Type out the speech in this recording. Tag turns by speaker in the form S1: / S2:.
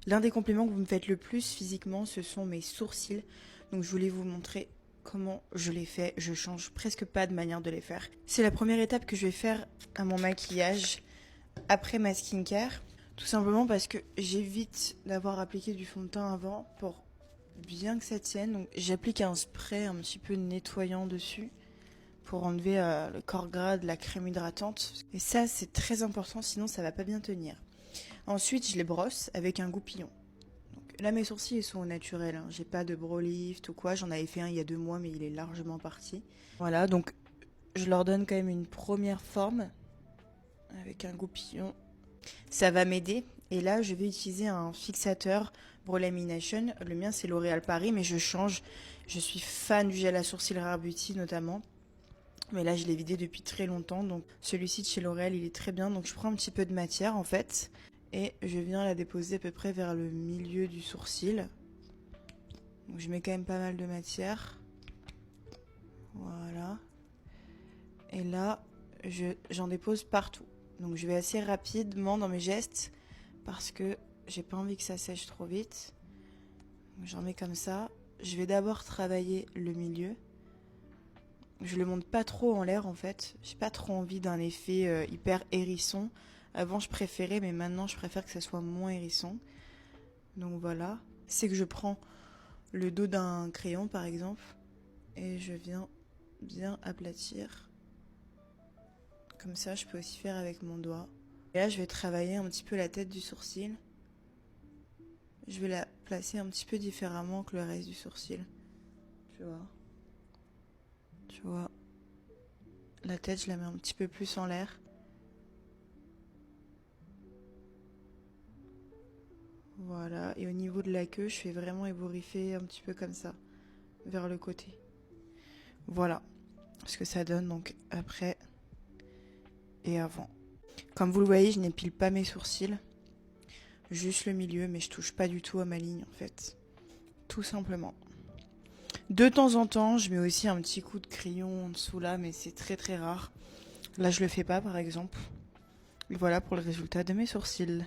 S1: L'un des compléments que vous me faites le plus physiquement, ce sont mes sourcils. Donc je voulais vous montrer comment je les fais. Je change presque pas de manière de les faire. C'est la première étape que je vais faire à mon maquillage après ma skincare. Tout simplement parce que j'évite d'avoir appliqué du fond de teint avant pour bien que ça tienne. Donc j'applique un spray un petit peu nettoyant dessus pour enlever le corps gras de la crème hydratante. Et ça, c'est très important, sinon ça va pas bien tenir. Ensuite, je les brosse avec un goupillon. Donc, là, mes sourcils, ils sont au naturel. Hein. J'ai pas de brow lift ou quoi. J'en avais fait un il y a 2 mois, mais il est largement parti. Voilà, donc je leur donne quand même une première forme avec un goupillon. Ça va m'aider. Et là, je vais utiliser un fixateur Brow Lamination. Le mien, c'est L'Oréal Paris, mais je change. Je suis fan du gel à sourcils Rare Beauty, notamment. Mais là, je l'ai vidé depuis très longtemps. Donc, celui-ci de chez L'Oréal, il est très bien. Donc, je prends un petit peu de matière, en fait. Et je viens la déposer à peu près vers le milieu du sourcil. Donc, je mets quand même pas mal de matière. Voilà. Et là, j'en dépose partout. Donc, je vais assez rapidement dans mes gestes parce que j'ai pas envie que ça sèche trop vite. J'en mets comme ça. Je vais d'abord travailler le milieu. Je le monte pas trop en l'air en fait. J'ai pas trop envie d'un effet hyper hérisson. Avant je préférais, mais maintenant je préfère que ça soit moins hérisson. Donc voilà. C'est que je prends le dos d'un crayon par exemple et je viens bien aplatir. Comme ça je peux aussi faire avec mon doigt. Et là je vais travailler un petit peu la tête du sourcil. Je vais la placer un petit peu différemment que le reste du sourcil. Tu vois. Tu vois. La tête je la mets un petit peu plus en l'air. Voilà, et au niveau de la queue, je fais vraiment ébouriffer un petit peu comme ça, vers le côté. Voilà ce que ça donne donc après et avant. Comme vous le voyez, je n'épile pas mes sourcils, juste le milieu, mais je touche pas du tout à ma ligne en fait. Tout simplement. De temps en temps, je mets aussi un petit coup de crayon en dessous là, mais c'est très très rare. Là, je le fais pas par exemple. Et voilà pour le résultat de mes sourcils.